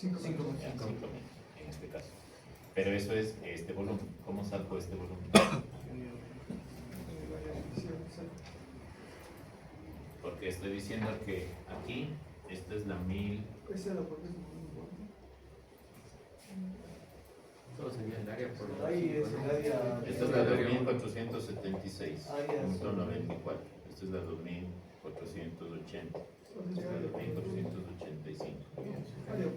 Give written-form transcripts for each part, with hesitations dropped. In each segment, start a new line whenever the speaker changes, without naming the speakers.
5.000 en este caso. Pero eso es este volumen. ¿Cómo saco este volumen? Porque estoy diciendo que aquí, esta es la 1000.
Todo sería el área por
Ahí es el área.
Esta es la 2476.94. Esta es la 2480. Esta es la 2485.
Área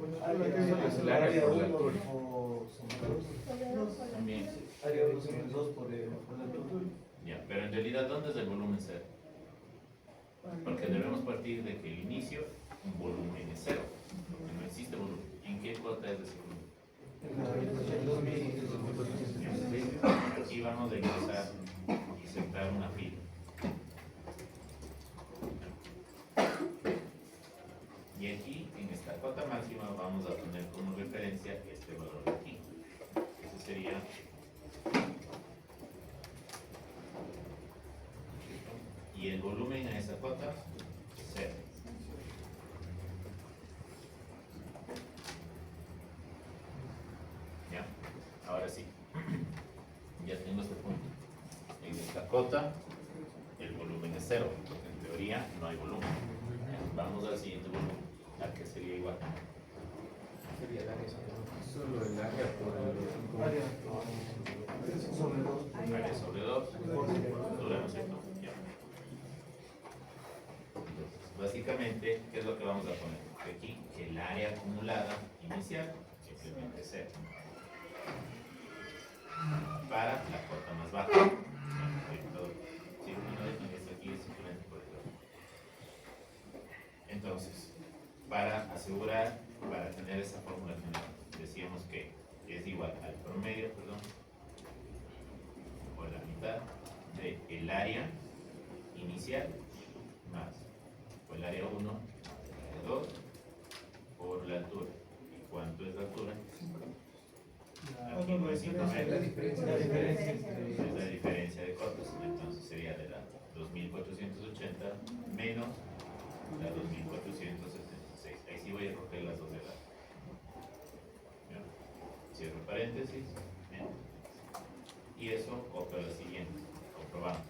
1 por
También.
área 2 por la altura.
Ya, pero en realidad, ¿dónde es el volumen cero? Porque debemos partir de que el inicio, un volumen es cero. Porque no existe volumen. ¿En qué cuota es ese volumen? Aquí vamos a ingresar y sentar una fila. Y aquí, en esta cota máxima, vamos a poner como referencia este valor de aquí. Ese sería y el volumen a esa cota, cero. ¿Ya? Ahora sí. Ya tengo este punto. En esta cota, el volumen es cero, porque en teoría no hay volumen. Vamos al siguiente volumen, al que sería igual.
sería el área solo el área por
Área sobre 2.
Área sobre 2, altura, ¿no es cierto? Ya. Entonces, básicamente, ¿qué es lo que vamos a poner? Aquí, el área acumulada inicial, simplemente cero. Para la cota más baja. Sí, no dejen esto aquí, es simplemente por el lado. Entonces, para asegurar, para tener esa fórmula general, decíamos que es igual al promedio, o la mitad del área inicial más, o el área 1, área 2, por la altura. ¿Y cuánto es la altura? Aquí no es 5 metros.
La diferencia
Es la diferencia de cotas. Entonces sería de la 2480 menos la 2476. Ahí sí voy a romper las dos de lado. Cierro paréntesis. Y eso opera lo siguiente. Comprobamos.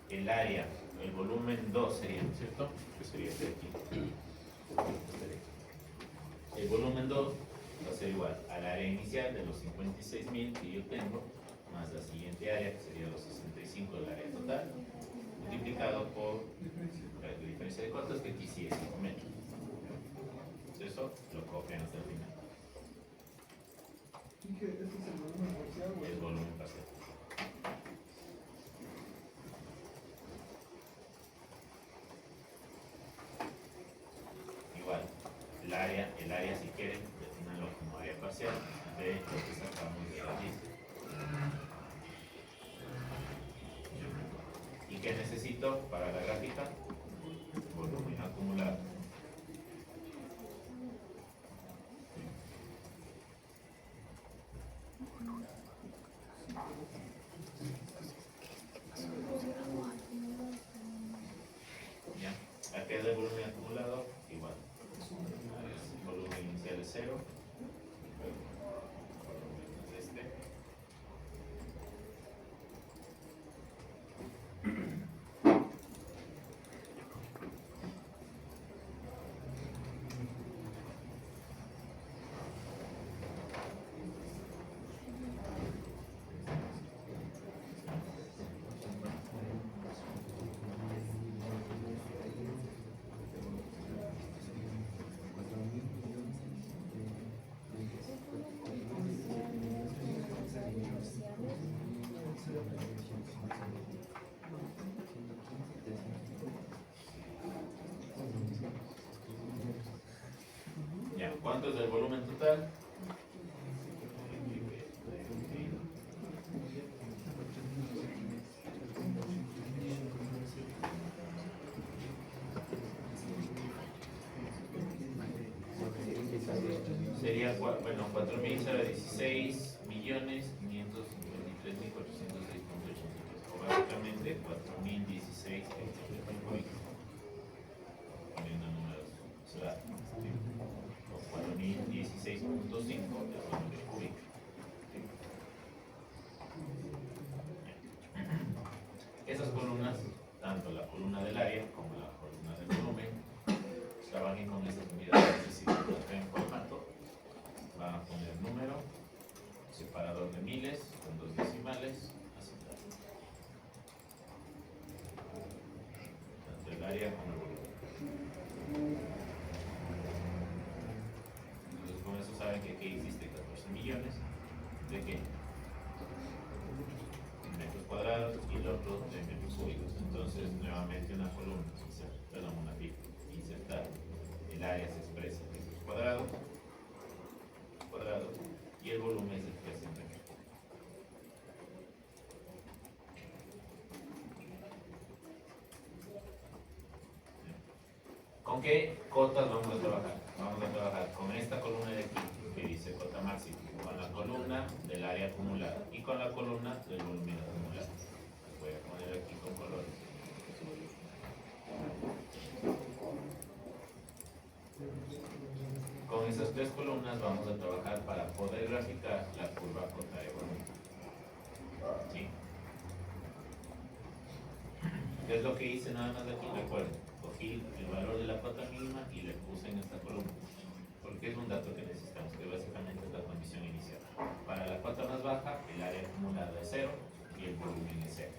El área, el volumen 2 sería, ¿no es cierto? Que sería este de aquí. El volumen 2 va a ser igual al área inicial de los 56.000 que yo tengo, más la siguiente área, que sería los 65 del área total, multiplicado por la diferencia de cotas, que aquí sí es 5 metros. Entonces eso lo copian hasta el final. El volumen parcial. Igual, el área si quieren, definanlo como área parcial de lo que sacamos de la lista. ¿Y qué necesito para la gráfica? Volumen acumulado. ¿Ya? ¿A qué es el volumen acumulado? Igual. El volumen inicial es 0. Este. Ya, ¿cuánto es el volumen total? Sería, bueno, 4.016.553.406.83. O básicamente 4.016. Poniendo números, o 4.016 es un metro cúbico. Esas columnas, tanto la columna del área como la columna del volumen, trabajen con esas unidades, es decir, en formato, van a poner número, separador de miles, con 2 decimales, aceptar. Tanto el área como el volumen. Entonces con eso saben que aquí existe 14 millones de qué? Metros cuadrados y el otro de metros cúbicos. Entonces nuevamente una columna, perdón, una fila, insertar. El área se expresa en metros cuadrados, y el volumen se expresa en metros. ¿Con qué cotas vamos a trabajar? Vamos a trabajar con esta columna de aquí, que dice cota máxima, con la columna del área acumulada y con la columna del volumen acumulado. Voy a poner aquí con colores. Con esas 3 columnas vamos a trabajar para poder graficar la curva cota de volumen. ¿Sí? ¿Qué es lo que hice nada más aquí? Recuerden, cogí el valor de la cota mínima y le puse en esta columna, porque es un dato que necesitamos, que básicamente es la condición inicial. Para la cota más baja, el área acumulada es 0 y el volumen es 0.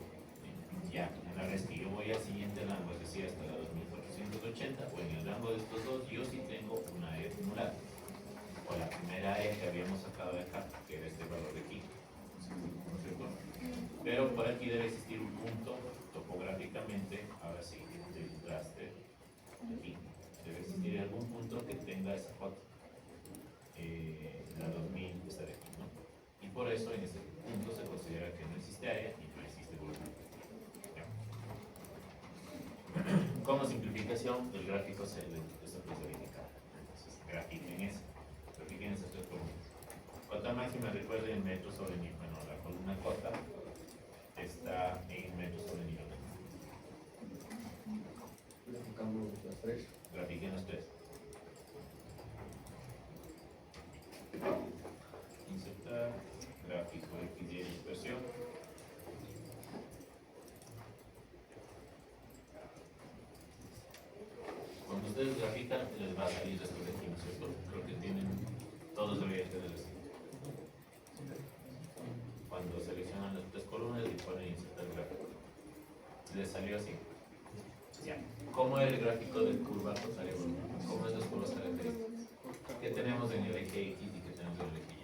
Ya, una vez que yo voy al siguiente rango, es decir, hasta la 2480, o en el rango de estos dos, yo sí tengo una área acumulada, o la primera área que habíamos sacado de acá, que era este valor de aquí. ¿No es cierto? Pero por aquí debe existir un punto topográficamente, ahora sí, del raster, aquí, debe existir algún punto que tenga esa cota, la 2000 está de aquí, ¿no? Y por eso en ese punto se considera que no existe área y no existe volumen. Como simplificación, el gráfico se puede verificar. Entonces, grafiquen esas 3 columnas. Cota máxima, recuerden, en metros sobre nivel. Bueno, la columna cota está en metros sobre nivel.
Graficamos las 3.
Grafiquen las 3. Insertar, gráfico X y dispersión. Cuando ustedes grafican, les va a salir esto de aquí, ¿no es cierto? Creo que todos deberían tener esto. Cuando seleccionan las 3 columnas y ponen insertar gráfico, les salió así. Ya. ¿Cómo es el gráfico de curva total y volumen? ¿Cómo es las curvas características? ¿Qué tenemos en el eje X y qué tenemos en el eje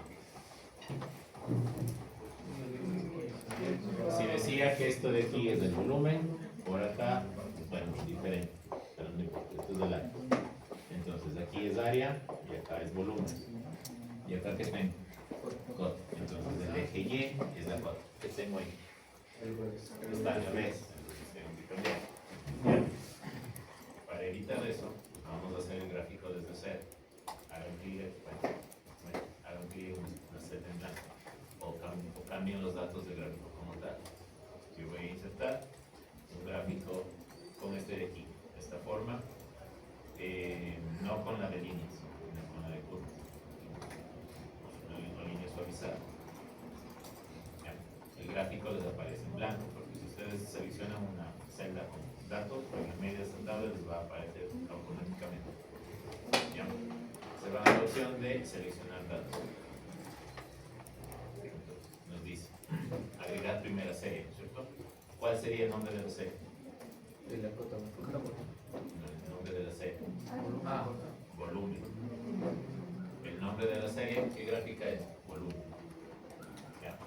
Y? Si decía que esto de aquí es el volumen, por acá, bueno, diferente, pero no importa, esto es el área. Entonces aquí es área y acá es volumen. ¿Y acá qué tengo? Cota. Entonces el eje Y es la cota. ¿Qué tengo ahí? Está al revés. Entonces tengo que cambiar. Ya. Para evitar eso, vamos a hacer el gráfico desde cero. Hagan clic, hagan clic en la celda en blanco. O cambien los datos del gráfico como tal. Yo voy a insertar un gráfico con este de aquí, de esta forma, no con la de líneas, sino con la de curvas, una línea suavizada. Ya. El gráfico les aparece en blanco, porque si ustedes seleccionan una celda con datos, en la media saltable les va a aparecer automáticamente. Ya. Se va a la opción de seleccionar datos. Nos dice agregar primera serie, ¿cierto? ¿Cuál sería el nombre de la serie?
De la cota más baja.
El nombre de la serie.
Ah,
Volumen. El nombre de la serie, ¿qué gráfica es? Volumen. Ya.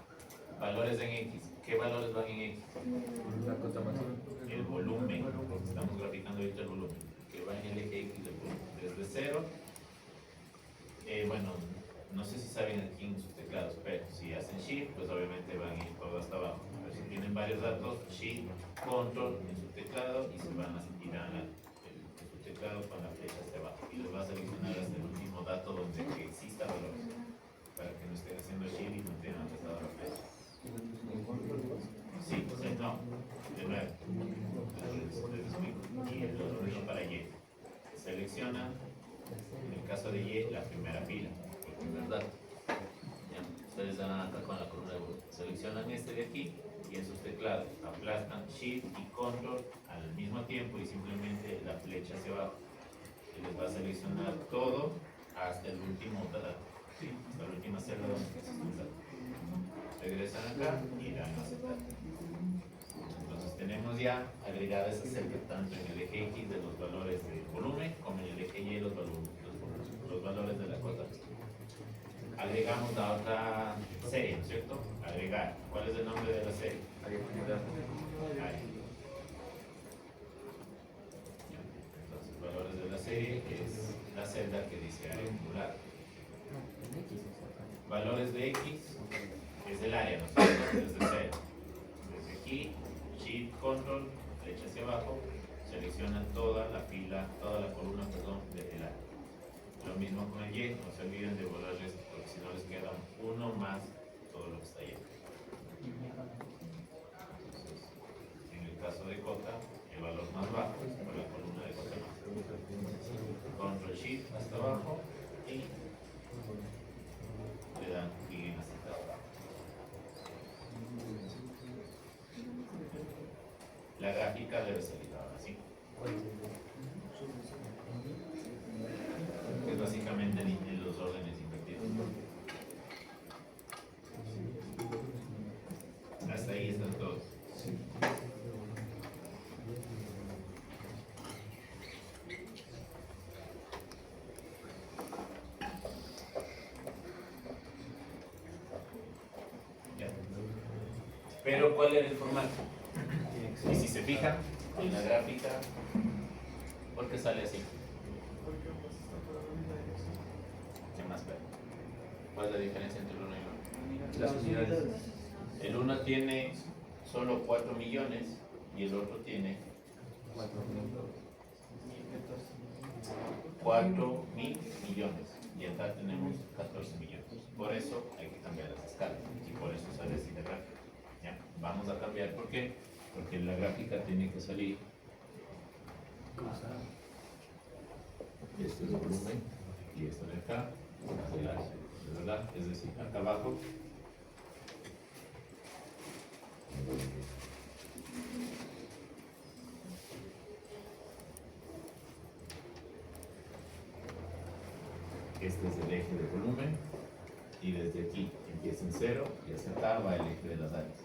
Valores en X. ¿Qué valores van en X?
la cota máxima.
El volumen. Estamos graficando ahorita el volumen. Que va en el eje X del volumen. Desde cero. Bueno, no sé si saben aquí en sus teclados, pero si hacen Shift, pues obviamente van a ir todo hasta abajo. Pero si tienen varios datos, Shift, Control en su teclado y se van a irán en su teclado con la flecha hacia abajo. Y les va a seleccionar hasta el último dato donde que exista valores. Para que no estén haciendo Shift y no tengan apretado la flecha. Sí, no, de nuevo. Les explico. Y lo mismo para Y. Selecciona, en el caso de Y, la primera fila, porque ¿verdad? Ya, ustedes dan acá con la columna de volumen. Seleccionan este de aquí y en sus teclados aplastan Shift y Control al mismo tiempo y simplemente la flecha hacia abajo. Y les va a seleccionar todo hasta el último, ¿verdad? Sí, hasta la última celda donde se está. Regresan acá y dan a aceptar. Entonces tenemos ya agregadas esa celda tanto en el eje X de los valores de volumen como en el eje Y los valores de la cota. Agregamos la otra serie, ¿no es cierto? Agregar. ¿Cuál es el nombre de la serie?
Área acumulada.
Área. Entonces, valores de la serie es la celda que dice área acumulada. Valores de X es el área, ¿no es cierto? Desde cero. Desde aquí, Shift, Control, flecha hacia abajo, selecciona toda la fila, toda la columna, perdón, del área. Lo mismo con el Y, no se olviden de borrarles porque si no les queda uno más todo lo que está ahí. Entonces, en el caso de cota, el valor más bajo es por la columna de cota más. Control Shift hasta abajo y le dan clic en aceptar. La gráfica debe salir ahora, ¿sí? Es básicamente en los órdenes invertidos. Hasta ahí están todos. Ya. Pero ¿cuál era el formato? Y si se fijan en la gráfica, ¿por qué sale así? ¿Qué más ve? ¿Cuál es la diferencia entre el 1 y el 1?
Las unidades.
El 1 tiene solo 4 millones y el otro tiene 4.000 millones. Y acá tenemos 14 millones. Por eso hay que cambiar las escalas y por eso sale así la gráfica. ¿Ya? Vamos a cambiar, ¿por qué? Porque la gráfica tiene que salir. Este es el volumen y esto de acá es el área, ¿verdad? Es decir, acá abajo este es el eje de volumen y desde aquí empieza en 0 y hacia acá va el eje de las áreas.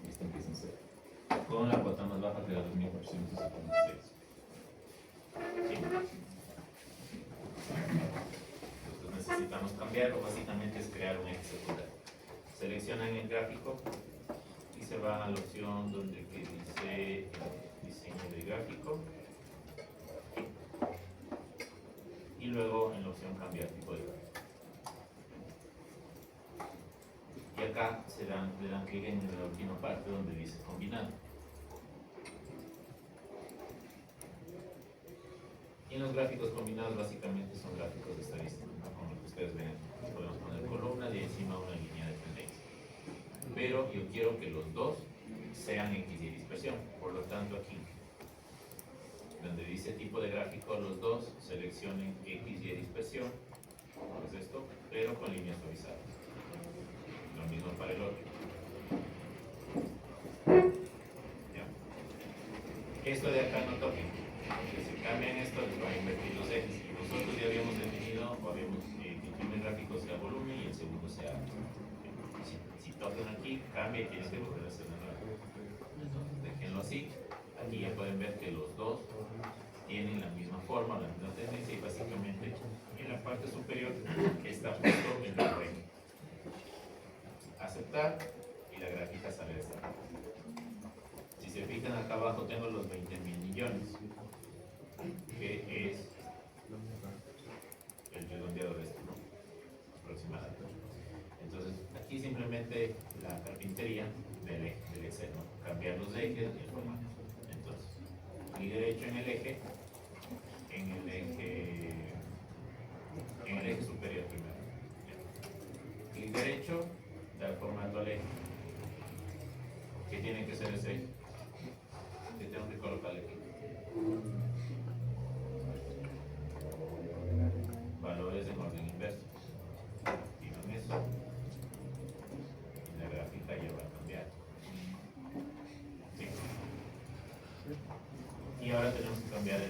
Y este empieza en 0. Con la cuota más baja que era 2.476. ¿Sí? Entonces necesitamos cambiarlo, básicamente es crear un eje secundario. Seleccionan el gráfico y se van a la opción donde que dice diseño de gráfico y luego en la opción cambiar tipo de gráfico. Y acá le dan clic en la última parte donde dice combinado. Y en los gráficos combinados básicamente son gráficos de estadística, ¿no? Como lo que ustedes ven, podemos poner columnas y encima una línea de tendencia. Pero yo quiero que los dos sean X y dispersión, por lo tanto aquí, donde dice tipo de gráfico, los dos seleccionen X y dispersión, como es esto, pero con líneas suavizadas. Lo mismo para el otro. ¿Ya? Esto de acá no toquen, porque si cambian esto les van a invertir los ejes. Y nosotros ya habíamos definido, o habíamos que el primer gráfico sea volumen y el segundo sea. Si tocan aquí, cambia y tienes que volver a hacer de nuevo. Entonces déjenlo así. Aquí ya pueden ver que los dos tienen la misma forma, la misma tendencia y básicamente en la parte superior está justo en la red. Aceptar y la gráfica sale de esta manera. Si se fijan acá abajo tengo los 20.000 millones, que es el redondeado de esto, ¿no? Aproximadamente. Entonces aquí simplemente la carpintería del Excel, ¿no? Cambiar los ejes y el formato. Entonces, clic derecho en el eje superior primero. Clic derecho, dar formato al eje. ¿Qué tiene que ser ese eje? ¿Qué tengo que colocarle aquí? Valores en orden inverso.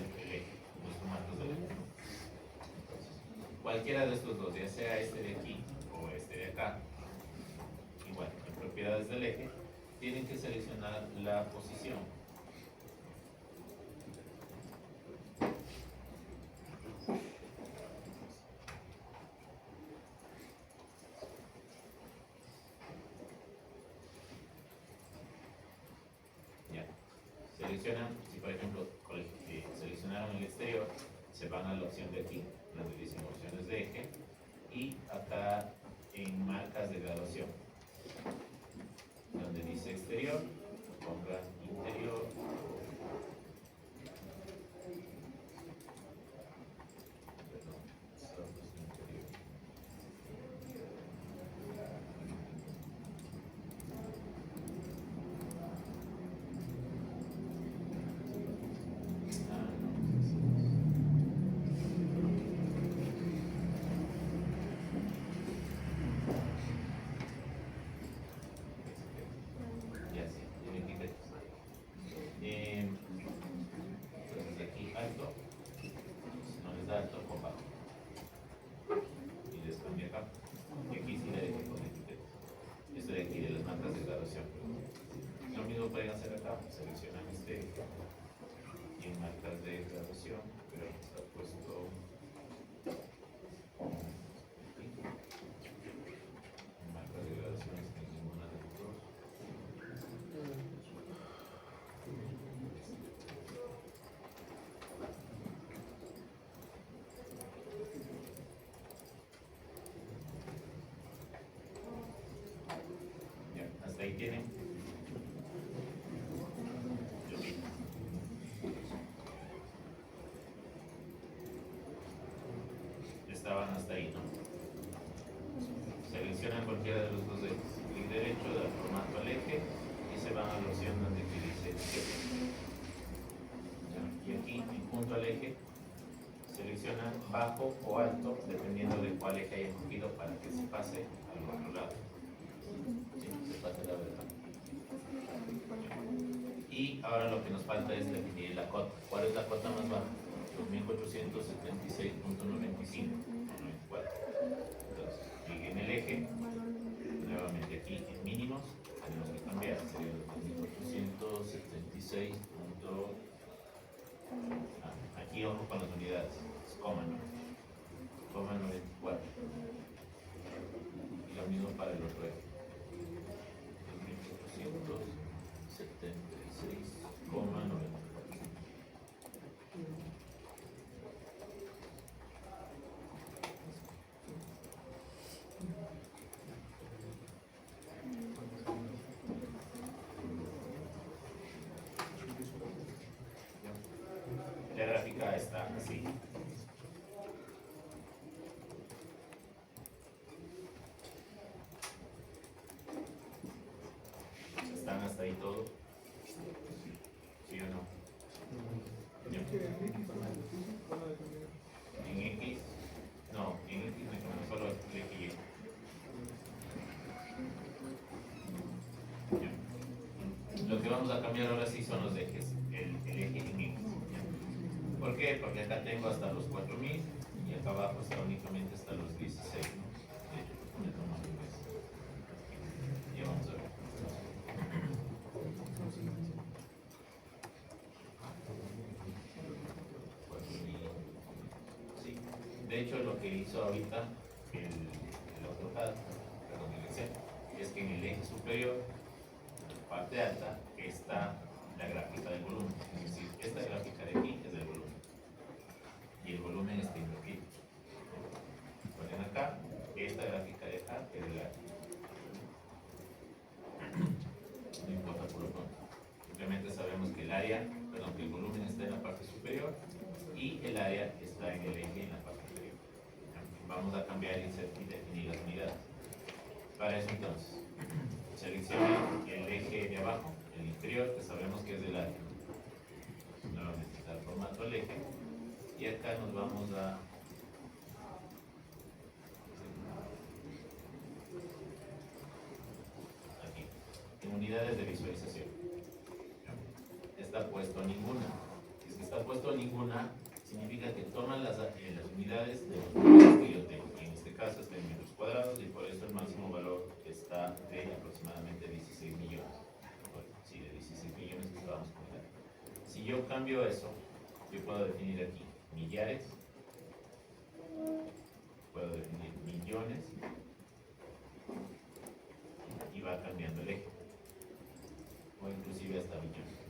el eje, los formatos del eje. Entonces, cualquiera de estos dos, ya sea este de aquí o este de acá, igual, en propiedades del eje, tienen que seleccionar la posición. Ya. Seleccionan, si por ejemplo seleccionaron el exterior, se van a la opción de aquí, donde dicen opciones de eje, y acá en marcas de graduación, donde dice exterior, pongan interior, perdón, solo es interior. Ya sí, tiene que ver. Entonces aquí alto, si no les da alto, con bajo. Y les cambia acá. Y aquí sí le dejé con etiqueta. Esto de aquí de las marcas de graduación. Lo mismo pueden hacer acá, seleccionan este y en marcas de graduación, pero está puesto aquí. En marcas de graduación en ninguna de los dos. Ya, hasta ahí tienen. Estaban hasta ahí, ¿no? Seleccionan cualquiera de los dos ejes. Clic derecho, da formato al eje y se van a la opción donde dice etiqueta. Y aquí, en punto al eje, seleccionan bajo o alto, dependiendo de cuál eje hayan cogido para que se pase al otro lado. Sí, se pase la verdad. Y ahora lo que nos falta es definir la cota. ¿Cuál es la cota más baja? 2476.95. Entonces, clic en el eje, nuevamente aquí en mínimos, tenemos que cambiar, sería los 2476. Aquí ojo con las unidades, es coma 94. Y lo mismo para el otro eje. 2476,94. La gráfica está así. ¿Están hasta ahí todo? ¿Sí o no? Ya. En X, no, en X me cambió solo el eje Y. Ya. Lo que vamos a cambiar ahora sí son los ejes, el eje en X. ¿Ya? ¿Por qué? Porque acá tengo hasta los 4000 y acá abajo está únicamente hasta los 16, ¿no? De hecho, me tomo el mes. Ya vamos a ver. Sí. De hecho, lo que hizo ahorita el AutoCAD, perdón, el Excel, es que en el eje superior, en la parte alta, está la gráfica del volumen. Es decir, esta gráfica de aquí es del volumen. Y el volumen está invertido. Ponen acá, esta gráfica de acá es del área. No importa por lo pronto. Simplemente sabemos que el área, perdón, que el volumen está en la parte superior y el área está en el eje en la parte inferior. Vamos a cambiar y definir las unidades. Para eso entonces, seleccionen el eje de abajo, el inferior, que sabemos que es del área. Nuevamente dar formato al eje y acá nos vamos a aquí, en unidades de visualización. Está puesto ninguna, es que está puesto ninguna, significa que toman las unidades de los números que yo tengo, que en este caso está en metros cuadrados, y por eso el máximo valor está de aproximadamente 16 millones. Bueno, sí, de 16 millones que estábamos comentando. Si yo cambio eso, yo puedo definir aquí millares, puedo definir millones, y va cambiando el eje, o inclusive hasta millones,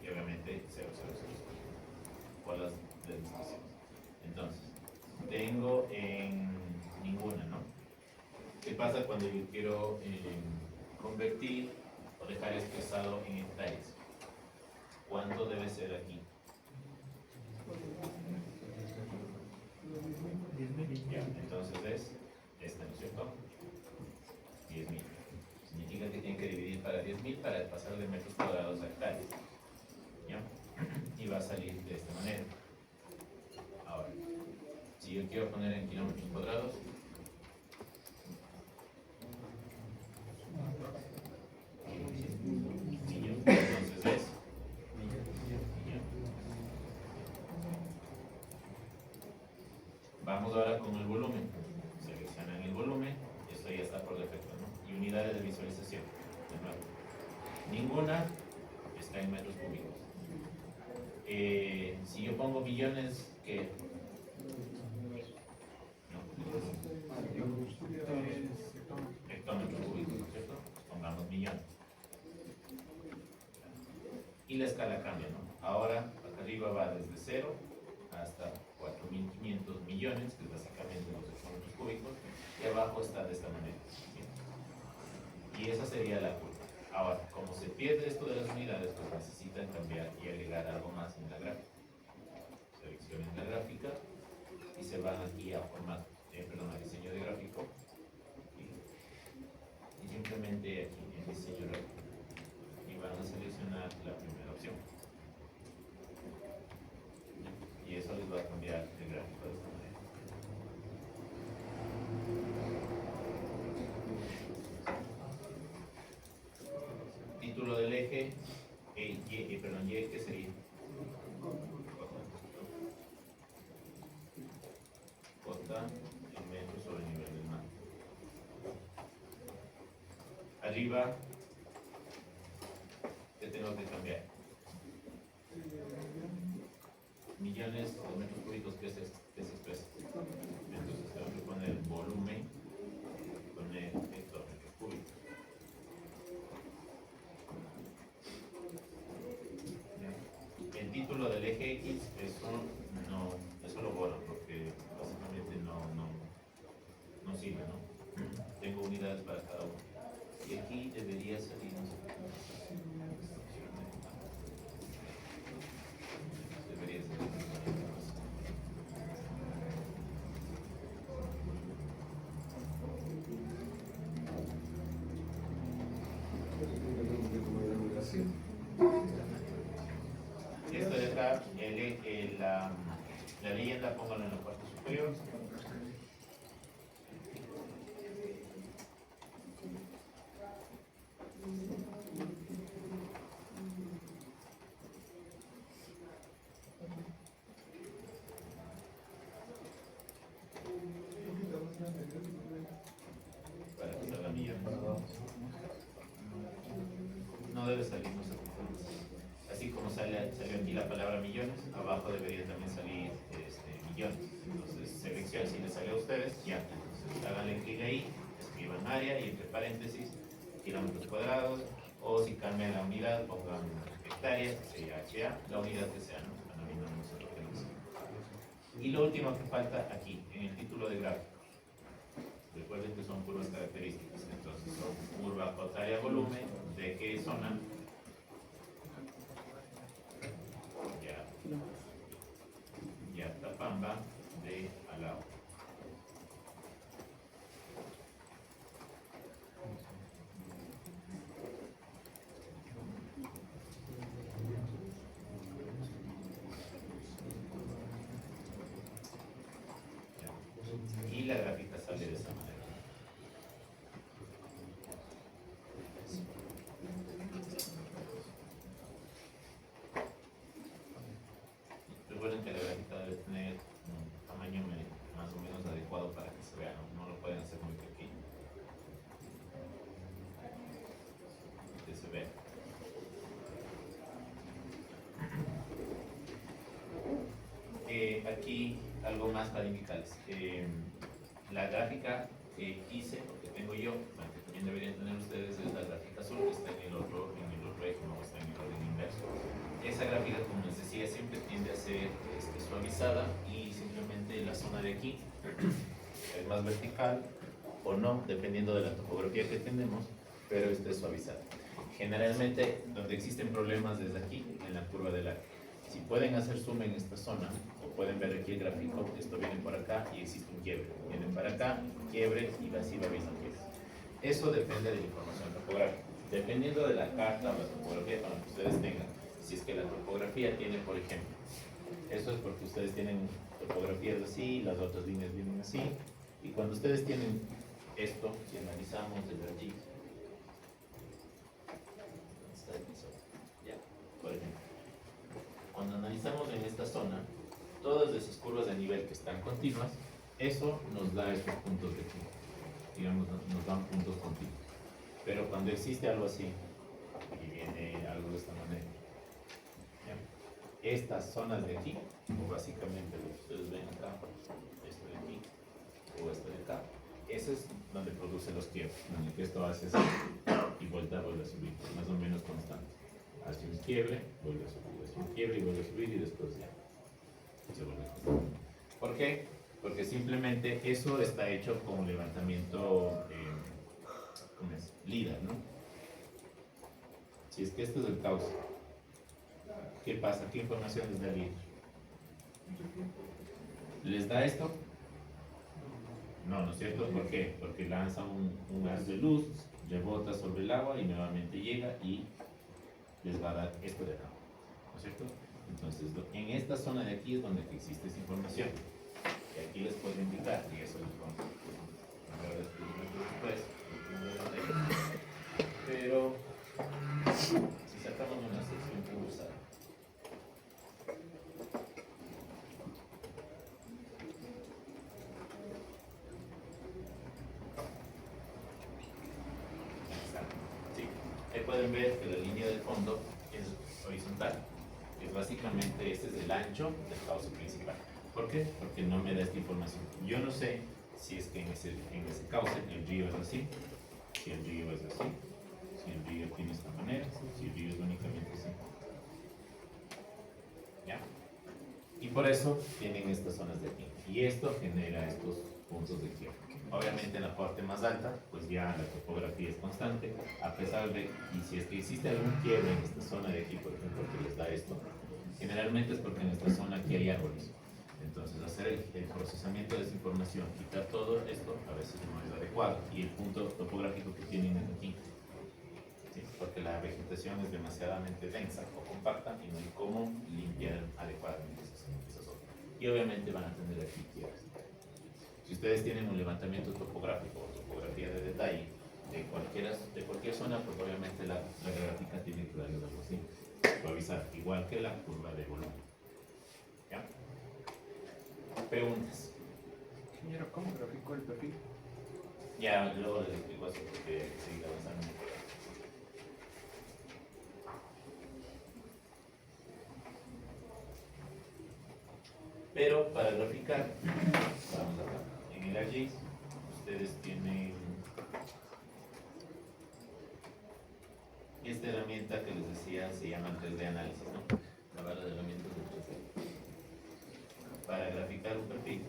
y obviamente 0, 0, 0, 0, por las demostraciones. Entonces, tengo en ninguna, ¿no? ¿Qué pasa cuando yo quiero convertir o dejar expresado en hectáreas? ¿Cuánto debe ser aquí? Ya, entonces es este, ¿no es cierto? 10.000. Significa que tienen que dividir para 10.000 para pasar de metros cuadrados a hectáreas. ¿Ya? Y va a salir de esta manera. Ahora, si yo quiero poner en kilómetros cuadrados, millón. Entonces es millón. Vamos ahora con el volumen. Seleccionan el volumen, esto ya está por defecto, ¿no? Y unidades de visualización. De nuevo. Ninguna está en metros cúbicos. Si yo pongo millones, ¿qué? Hectómetros cúbicos, ¿no es cierto? Pongamos millones. Y la escala cambia, ¿no? Ahora, acá arriba va desde 0 hasta 4.500 millones, que es básicamente los hectómetros cúbicos, y abajo está de esta manera. ¿Sí? Y esa sería la curva. Ahora, como se pierde esto de las unidades, pues necesitan cambiar y agregar algo más en la gráfica. Seleccionen la gráfica y se van aquí a formato, a diseño de gráfico. Y simplemente aquí en diseño gráfico. Y van a seleccionar la primera opción. Y eso les va a cambiar el gráfico de esta manera. Título del eje, Y, ¿qué sería? Cota en metros sobre el nivel del mar. Arriba, ¿qué tengo que cambiar? Millones de metros cúbicos que se expresa. Entonces tengo que poner volumen, poner hectómetros cúbicos. El título del eje X, eso lo borro porque básicamente no sirve, ¿no? Tengo unidades para cada uno. Y aquí debería salir, no sé, debería salir. Esto de acá, la leyenda, póngalo en la parte superior. Para que salga millones. No debe salir, no se preocupen. Así como salió aquí la palabra millones, abajo debería también salir millones. Entonces, selección, si les salió a ustedes, ya. Entonces, háganle clic ahí, escriban área y entre paréntesis, kilómetros cuadrados, o si cambian la unidad, pongan hectáreas, que sería HA, la unidad que sea, ¿no? Para no se lo tenemos. Y lo último que falta aquí, en el título de gráfico. Recuerden que son curvas características, entonces son curva J área volumen, de qué zona, ya Tapamba de Alao. Y la gráfica sale de esa manera. debe tener un tamaño más o menos adecuado para que se vea, no lo pueden hacer muy pequeño. Que se vea. Aquí algo más para indicarles. La gráfica que hice, o que tengo yo, bueno, que también deberían tener ustedes, es la gráfica azul que está en el otro eje, no está en el orden inverso. Esa gráfica, como les decía, siempre tiende a ser suavizada y simplemente la zona de aquí es más vertical o no, dependiendo de la topografía que tenemos, pero esta es suavizada. Generalmente, donde existen problemas desde aquí, en la curva del arco. Si pueden hacer zoom en esta zona, o pueden ver aquí el gráfico, esto viene por acá y existe un quiebre. Vienen para acá, quiebre y así va viendo quiebre. Eso depende de la información topográfica. Dependiendo de la carta o la topografía con la que ustedes tengan, si es que la topografía tiene, por ejemplo, eso es porque ustedes tienen topografías así, las otras líneas vienen así, y cuando ustedes tienen esto, si analizamos desde allí, por ejemplo, cuando analizamos en esta zona, todas esas curvas de nivel que están continuas, eso nos da estos puntos de aquí, digamos, nos dan puntos continuos. Pero cuando existe algo así, y viene algo de esta manera, ¿ya? Estas zonas de aquí, o básicamente lo que ustedes ven acá, esto de aquí, o esto de acá, eso es donde produce los quiebres, donde esto hace así, y vuelve a subir, más o menos constante. Hace un quiebre, vuelve a subir, hace un quiebre y vuelve a subir, y después ya se vuelve a subir. ¿Por qué? Porque simplemente eso está hecho con levantamiento ¿cómo es? LIDAR, ¿no? Si es que esto es el cauce, ¿qué pasa? ¿Qué información les da LIDAR? ¿Les da esto? No, ¿no es cierto? ¿Por qué? Porque lanza un haz de luz, rebota sobre el agua y nuevamente llega y les va a dar esto de acá, ¿no es cierto? Entonces, en esta zona de aquí es donde existe esa información. Y aquí les puedo indicar, y eso les vamos a ver después. Pero si sacamos una sección pulsada, sí, ahí pueden ver que la línea de fondo es horizontal. Es básicamente, este es el ancho del cauce principal. ¿Por qué? Porque no me da esta información. Yo no sé si es que en ese cauce el río es así, si el río es así, si el río tiene esta manera, si el río es únicamente así. ¿Ya? Y por eso tienen estas zonas de aquí. Y esto genera estos puntos de quiebre. Obviamente en la parte más alta, pues ya la topografía es constante, a pesar de, y si es que existe algún quiebre en esta zona de aquí, por ejemplo, que les da esto, generalmente es porque en esta zona aquí hay árboles. Entonces hacer el procesamiento de esa información, quitar todo esto, a veces no es adecuado. Y el punto topográfico que tienen es aquí. ¿Sí? Porque la vegetación es demasiadamente densa o compacta y no hay cómo limpiar adecuadamente esas zonas. Y obviamente van a tener aquí quiebres. Si ustedes tienen un levantamiento topográfico o topografía de detalle de cualquier zona, pues obviamente la gráfica tiene que darle algo así, suavizar, igual que la curva de volumen. ¿Ya? Preguntas.
Ingeniero, ¿cómo graficó el perfil?
Ya luego les explico eso porque hay que seguir avanzando. Pero para graficar, vamos acá. En el ArcGIS, ustedes tienen esta herramienta que les decía, se llama 3D análisis, ¿no? La barra de herramientas de 3D. Para graficar un perfil,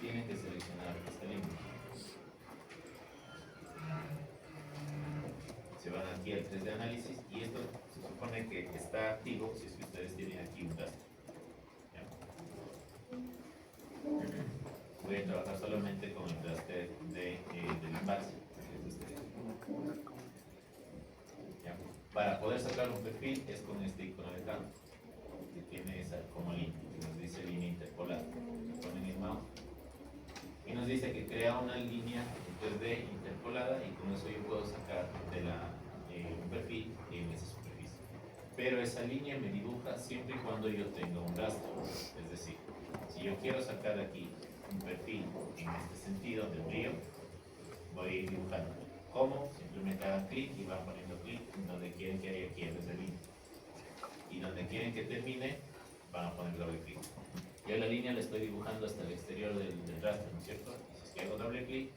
tienen que seleccionar esta línea. Se van aquí al 3D análisis y esto se supone que está activo si es que ustedes tienen aquí un raster. Voy a trabajar solamente con el raster del envase. Para poder sacar un perfil es con este icono de acá, que tiene esa como línea, que nos dice línea interpolada. Ponen el mouse y nos dice que crea una línea en 3D interpolada y con eso yo puedo sacar un perfil en esa superficie. Pero esa línea me dibuja siempre y cuando yo tenga un rastro, es decir, yo quiero sacar aquí un perfil en este sentido del río, voy a ir dibujando. ¿Cómo? Simplemente hagan clic y van poniendo clic donde quieren que haya quiebres de línea. Y donde quieren que termine, van a poner doble clic. Yo la línea la estoy dibujando hasta el exterior del raster, ¿no es cierto? Y si hago doble clic,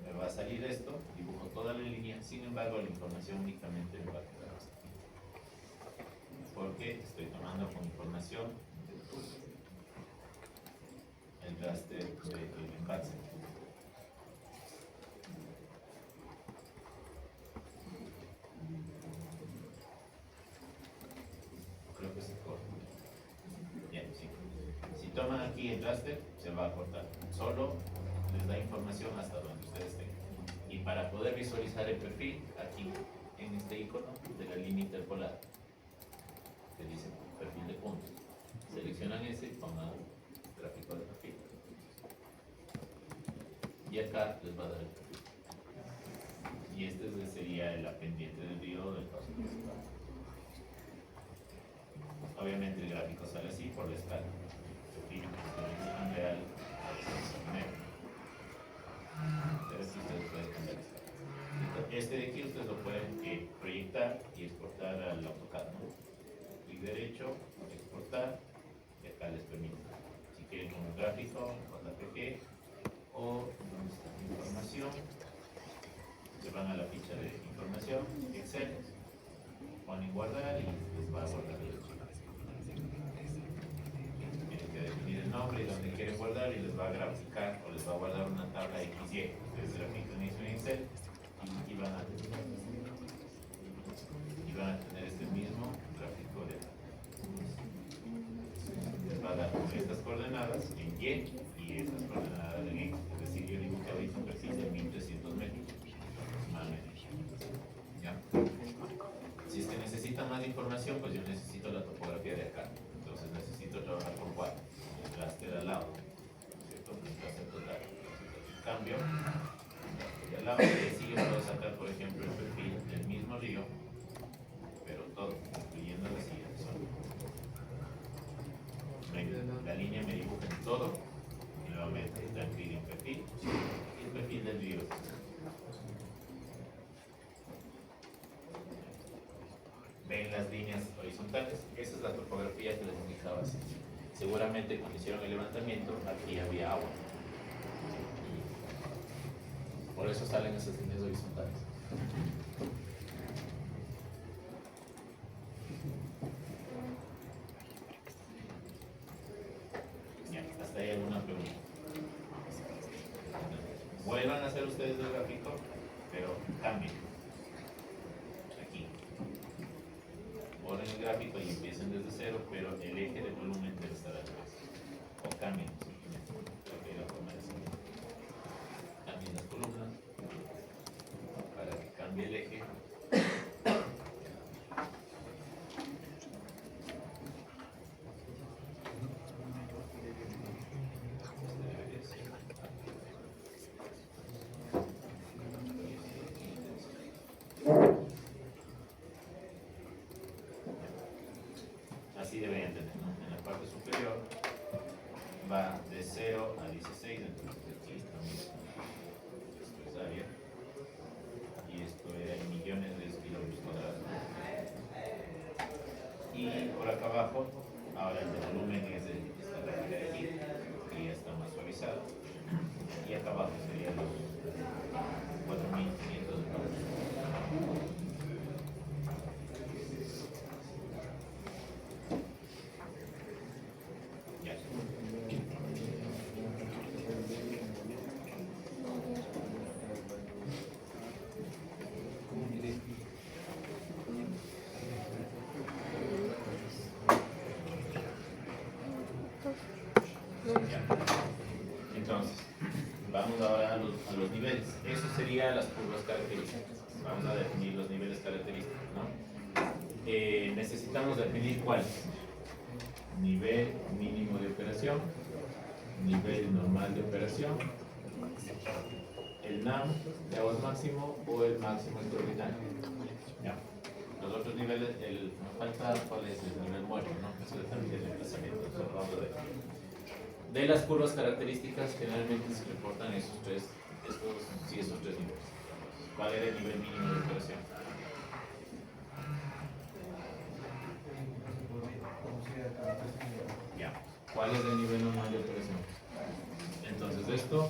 me va a salir esto, dibujo toda la línea, sin embargo la información únicamente me va a quedar hasta aquí. Porque estoy tomando como información el raster del envase. Creo que se corta. Bien, sí. Si toman aquí el raster, se va a cortar. Solo les da información hasta donde ustedes tengan. Y para poder visualizar el perfil, aquí en este icono de la línea interpolada, que dice perfil de puntos, seleccionan ese y pongan gráfico de perfil. Y acá les va a dar el perfil. Y este sería la pendiente del río del paso principal. Obviamente el gráfico sale así por la escala. Perfil en real pero aquí ustedes pueden cambiar la escala. Este de aquí ustedes lo pueden proyectar y exportar al AutoCAD, ¿no? Clic derecho, exportar, y acá les permite. Si quieren un gráfico, con la PG o información, se van a la ficha de información, Excel, ponen guardar y les va a guardar el archivo. Tienen que definir el nombre y donde quieren guardar y les va a graficar o les va a guardar una tabla XY. Ustedes grafican eso en Excel y van a tener este mismo gráfico de les va a dar estas coordenadas en Y y estas coordenadas en X. Es decir, yo dibujo ahorita un perfil de 1300 metros aproximadamente. ¿Ya? Si es que necesitan más información, pues yo necesito la topografía de acá. Entonces necesito trabajar por cuadro, el raster al lado, ¿cierto? El raster total. Cambio, y al lado, y así yo puedo sacar, por ejemplo, el perfil del mismo río, pero todo, incluyendo la siguiente zona. La línea me dibuja en todo, y nuevamente está el perfil en perfil, y el perfil del río. Ven las líneas horizontales, esa es la topografía que les indicaba así. Seguramente cuando hicieron el levantamiento, aquí había agua. Por eso salen esas líneas horizontales. Ya, hasta ahí alguna pregunta. Vuelvan a hacer ustedes el gráfico, pero cambien. Aquí. Borren el gráfico y empiecen desde cero, pero el eje de volumen debe estar al revés. O cambien simplemente. Creo que la forma de hacerlo. Cambien las columnas para que cambie el eje. Así deberían tener, ¿no? En la parte superior va de 0 a 16, entonces aquí estamos. Esto es área y esto era en millones de kilómetros cuadrados. Y por acá abajo, ahora el de volumen es esta regla de aquí, que ya está más suavizado. Y acá abajo serían los 4.500 metros. Entonces, vamos ahora a los niveles. Eso serían las curvas características. Vamos a definir los niveles característicos, ¿no? Necesitamos definir cuáles. Nivel mínimo de operación, nivel normal de operación, el NAM de aguas máximo o el máximo extraordinario. ¿Ya? Los otros niveles, nos falta cuál es el nivel muerto, ¿no? Eso también es el desplazamiento, eso lo vamos a ver. De las curvas características generalmente se reportan esos tres niveles. ¿Cuál era el nivel mínimo de operación? Ya. ¿Cuál es el nivel normal de operación? Entonces esto,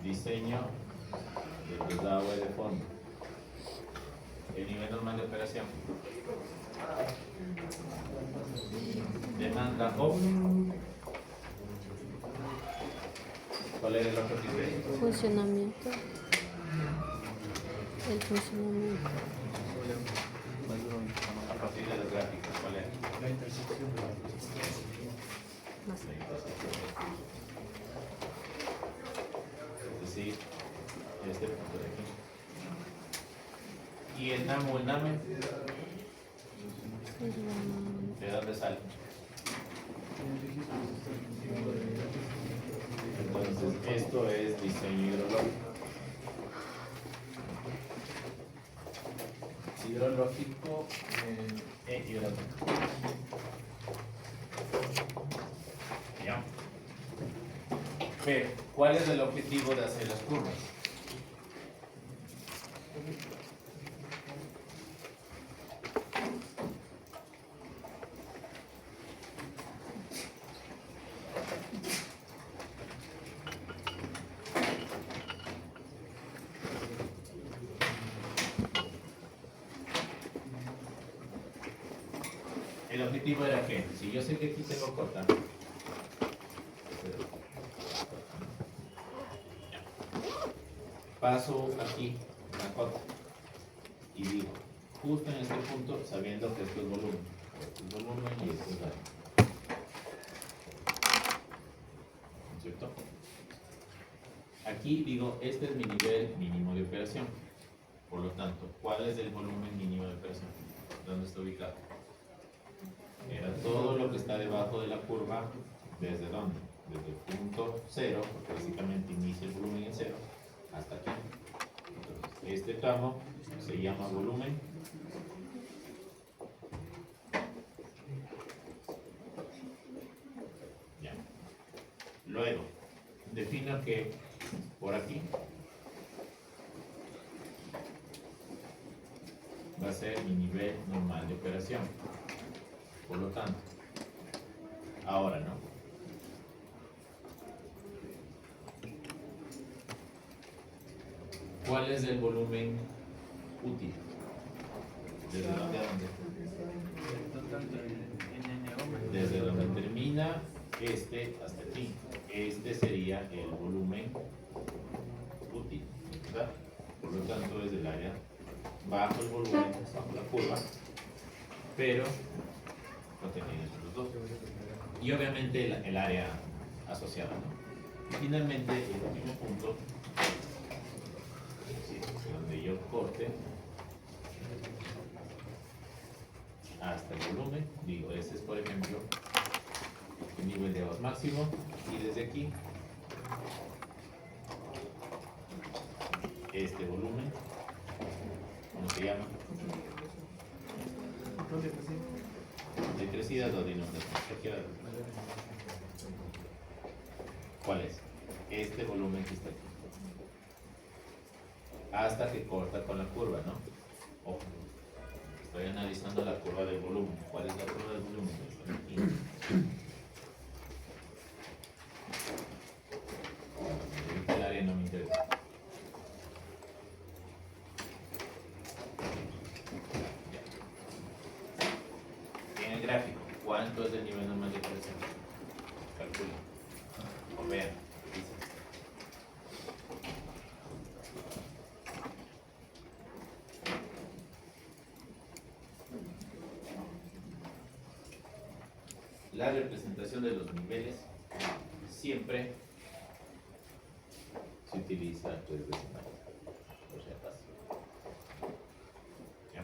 diseño de desagüe de fondo. El nivel normal de operación. Demanda o. ¿Cuál es el otro nivel?
Funcionamiento. El funcionamiento.
A partir de las gráficas, ¿cuál es?
La intersección de las dos.
Más.
Es decir, este punto de aquí. Y el NAM o el NAME, ¿de dónde sale? Entonces, esto es diseño hidrológico. Hidrológico, hidrológico. ¿Ya? Pero, ¿cuál es el objetivo de hacer las curvas? El objetivo era que, si yo sé que aquí tengo corta, paso aquí la cota y digo, justo en este punto, sabiendo que esto es volumen, y esto es área. ¿No es cierto? Aquí digo, este es mi nivel mínimo de operación. Por lo tanto, ¿cuál es el volumen mínimo de operación? ¿Dónde está ubicado? Era todo lo que está debajo de la curva, ¿desde dónde? Desde el punto cero, porque básicamente inicia el volumen en cero, hasta aquí. Entonces, este tramo se llama volumen. Ya. Luego, defino que por aquí va a ser mi nivel normal de operación. Por lo tanto, ahora, ¿no? ¿Cuál es el volumen útil? ¿Desde dónde a dónde? Desde donde termina este hasta aquí. Este sería el volumen útil, ¿verdad? Por lo tanto, es el área bajo el volumen, bajo la curva, pero contenido entre los dos. Y obviamente el área asociada, ¿no? Y finalmente, el último punto, es decir, donde yo corte hasta el volumen, digo, ese es por ejemplo el nivel de aguas máximo, y desde aquí, este volumen, ¿cómo se llama? De crecida o de inundación. ¿Cuál es? Este volumen que está aquí. Hasta que corta con la curva, ¿no? Ojo. Estoy analizando la curva del volumen. ¿Cuál es la curva del volumen? Aquí. El área no me interesa. En el gráfico, ¿cuánto es el nivel normal de operación? Calcula. O vean. Dice. La representación de los niveles siempre se utiliza tres decimales, por si acaso. ¿Ya?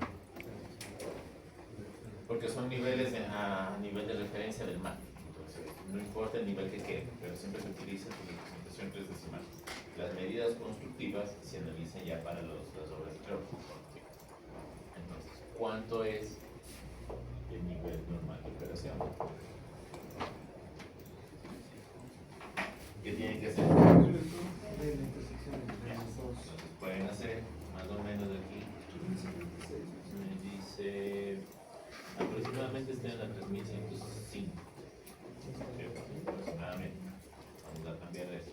Porque son niveles a nivel de referencia del mar. Entonces, no importa el nivel que quede, pero siempre se utiliza su representación tres decimales. Las medidas constructivas se analizan ya para las obras de cloro. Entonces, ¿cuánto es el nivel normal de operación? ¿Qué tienen que hacer?
De la intersección entre los dos.
Entonces pueden hacer más o menos aquí. Dice aproximadamente está en la 3105. Aproximadamente. Vamos a cambiar eso.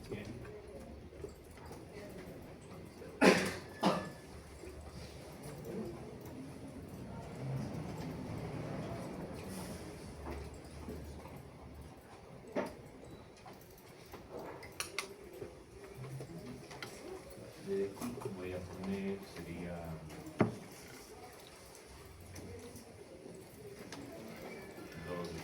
Bien. De aquí voy a poner, sería 2,9.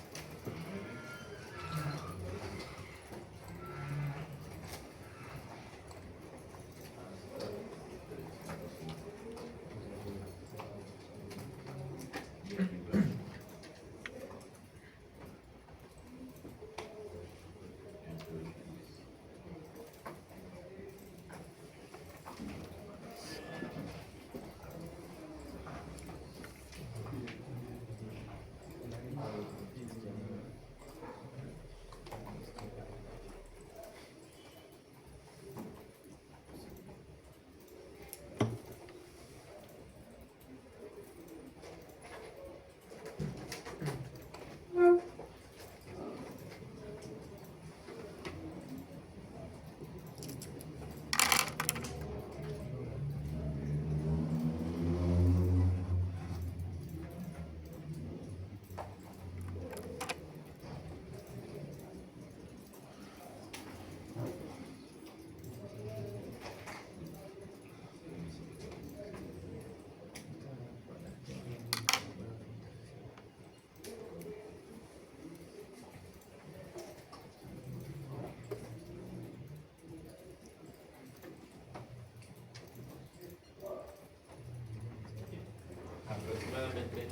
Aproximadamente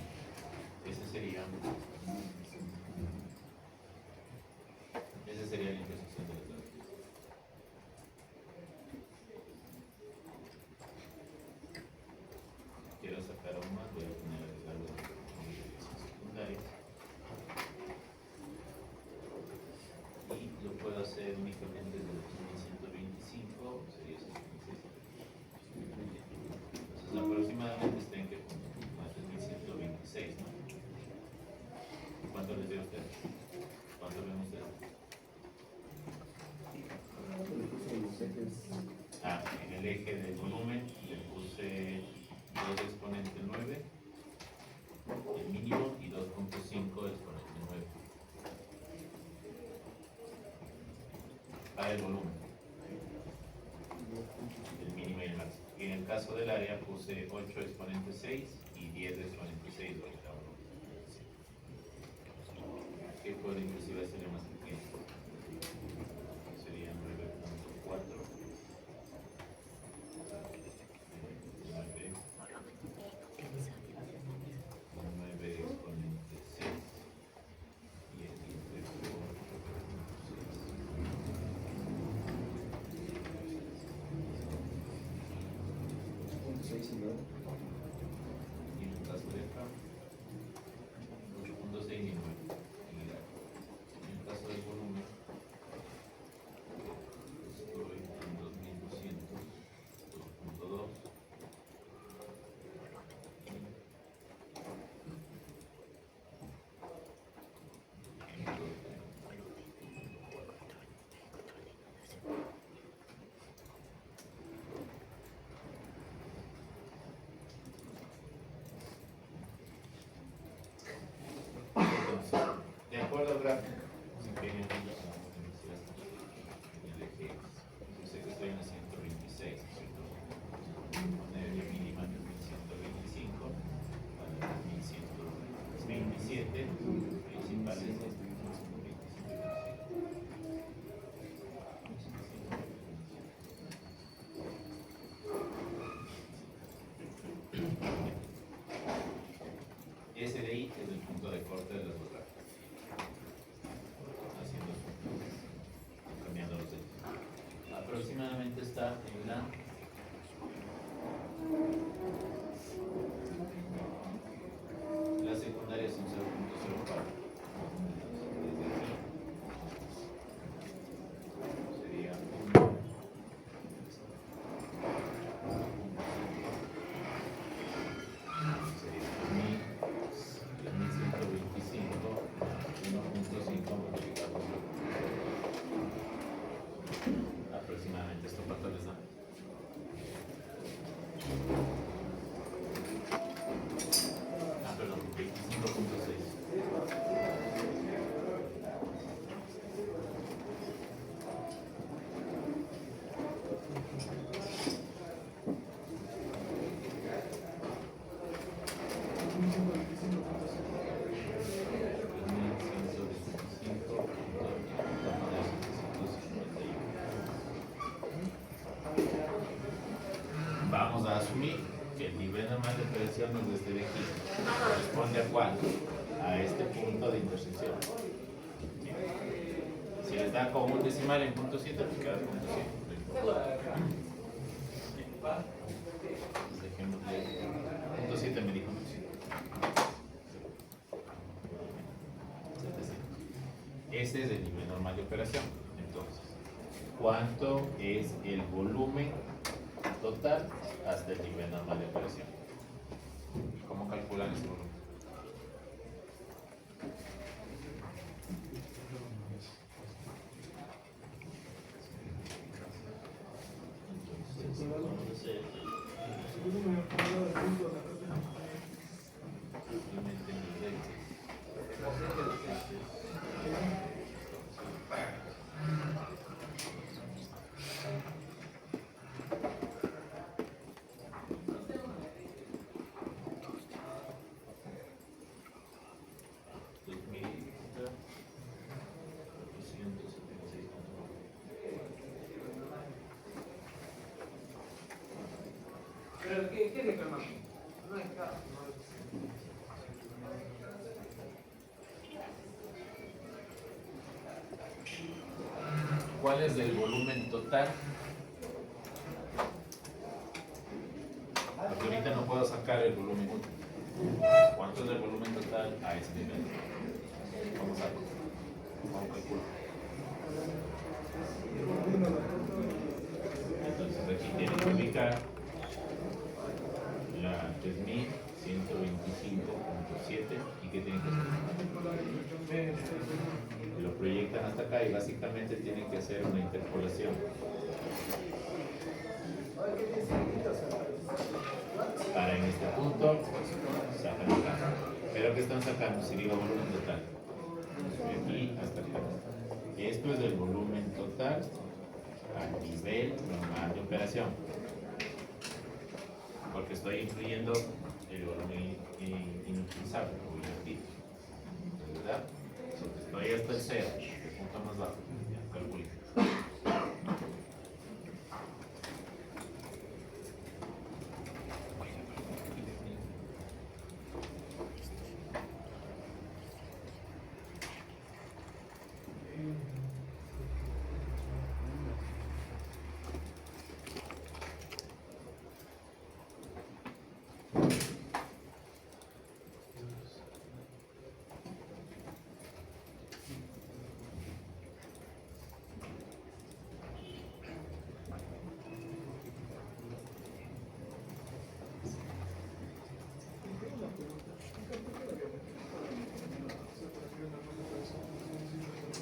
ese sería la intersección de las dos. Quiero sacar aún más, voy a poner algo de secundarias y lo puedo hacer únicamente desde el 1125, sería 66. Entonces aproximadamente estén que más de 1126, ¿no? ¿Cuánto les dio a usted? ¿Cuánto ven ustedes? Ah, en el eje del volumen le puse 2 exponente 9, el mínimo, y 2,5 exponente 9. Para el volumen, el mínimo y el máximo. Y en el caso del área puse 8 exponente 6 y 10 exponente 6 sobre cada uno. Que puede inclusive ser más pequeño. Sería 9,4. 9 exponente 6 y el 10
6 y 9.
y en el caso de acá 8,6 y 9. En el caso del volumen estoy en 2200, 2,2. Entonces, de acuerdo al gráfico, si quieren, en el eje, yo sé que estoy en la 126, ¿cierto? Poner la mínima que es 1125, para la 1127, principal es este. Ese de ahí es el punto de corte de los dos gráficos. Haciendo cambiando los ejes. Aproximadamente está en la Las secundarias son 0.04. Sería 1. Sería 1125 1.5 multiplicado por aproximadamente. ¿Esto cuánto les da? Perdón, 25.6. Vamos a asumir que el nivel normal de operación nos desde de aquí corresponde a cuál? A este punto de intersección. Si les da como un decimal en punto 7, pues queda punto 7. Punto 7 me dijo. Ese es el nivel normal de operación. Entonces, ¿cuánto es el volumen total hasta el nivel normal de operación? ¿Cómo calculan ese volumen?
Pero ¿qué reclamamos? No hay caso.
¿Cuál es el volumen total? Porque ahorita no puedo sacar el volumen útil. ¿Cuánto es el volumen total a ese nivel? ¿Cómo saco? ¿Cómo calculo? Entonces aquí tiene que ubicar la 3125.7 y ¿qué tienen que hacer? Lo proyectan hasta acá y básicamente tienen que hacer una interpolación. Para en este punto sacan acá. Pero ¿qué están sacando? Si digo volumen total. De aquí hasta acá. Esto es el volumen total a nivel normal de operación. Porque estoy incluyendo el volumen inutilizable, o inactivo. ¿Verdad? Estoy hasta el 0, el punto más bajo. Ya, calculé.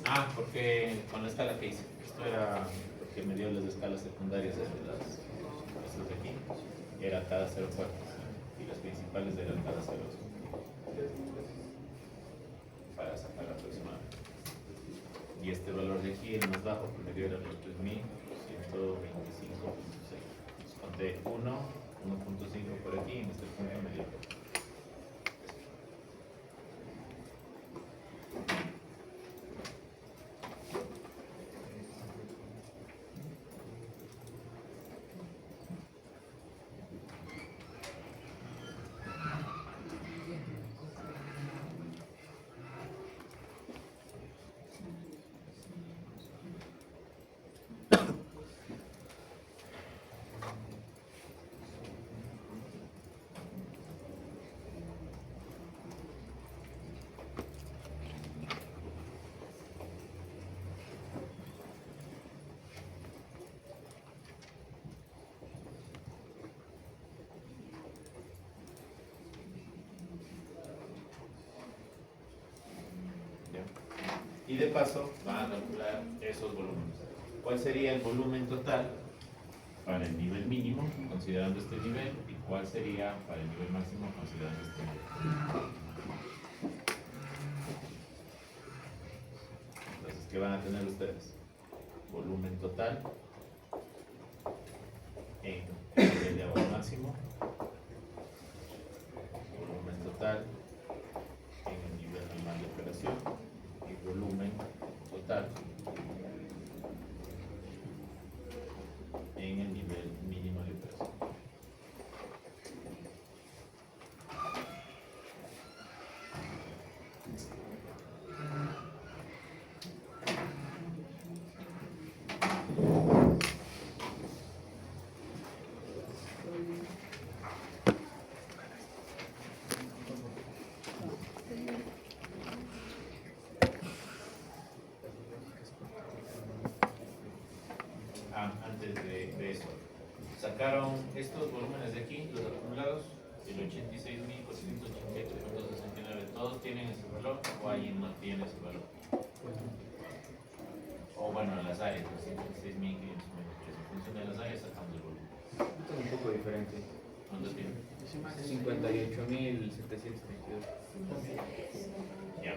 Ah, porque con la escala que hice. Esto era porque me dio las escalas secundarias de estas de aquí. Era cada 0,4 y las principales eran cada 0,5 para sacar aproximadamente. Y este valor de aquí, el más bajo, que me dio era los 3125.6. Conté 1, 1.5 por aquí y en este punto me dio. Y de paso van a calcular esos volúmenes. ¿Cuál sería el volumen total para el nivel mínimo, considerando este nivel? ¿Y cuál sería para el nivel máximo, considerando este nivel? Entonces, ¿qué van a tener ustedes? Volumen total en el nivel de agua máximo, volumen total en el nivel normal de operación y volumen total en el nivel mínimo de operación. Antes de eso, sacaron estos volúmenes de aquí, los acumulados, el 86.488.69, ¿todos tienen ese valor o alguien no tiene ese valor? O bueno, las áreas, los 56.593, en función de las áreas sacamos el volumen.
Esto es un poco diferente.
¿Cuántos tienen?
58.732.
Ya.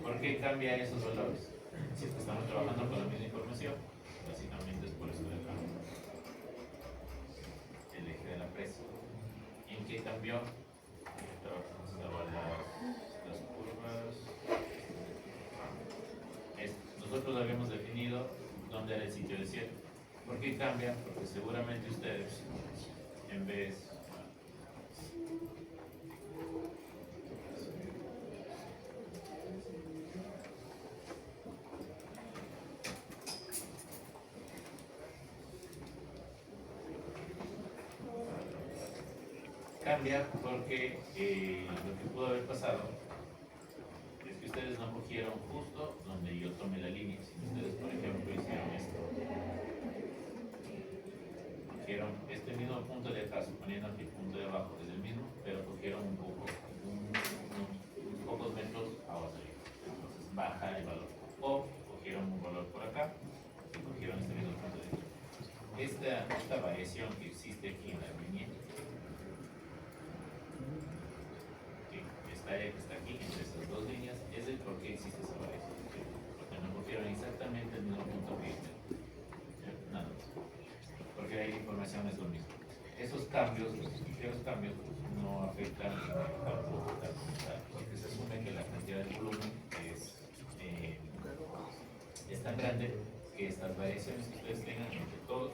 ¿Por qué cambia esos valores? Si es que estamos trabajando con la misma información, básicamente es por eso del cambio. El eje de la presa. ¿Y en qué cambió? Estaban las curvas. Nosotros habíamos definido dónde era el sitio de cierre. ¿Por qué cambia? Porque seguramente ustedes, en vez... Cambia porque lo que pudo haber pasado es que ustedes no cogieron justo donde yo tomé la línea. Si ustedes, por ejemplo, hicieron esto, cogieron este mismo punto de acá, suponiendo que el punto de abajo es el mismo, pero cogieron unos pocos metros abajo arriba. Entonces baja el valor. O cogieron un valor por acá y cogieron este mismo punto de aquí. Esta variación que existe aquí en la línea, esta área que está aquí entre estas dos líneas, es el por qué existe esa variación. Porque no cogieron exactamente el mismo punto que este. Nada más. Porque ahí la información es lo mismo. Esos cambios, los ligeros cambios, no afectan el cálculo total como tal, porque se asume que la cantidad de volumen es tan grande que estas variaciones que ustedes tengan entre todos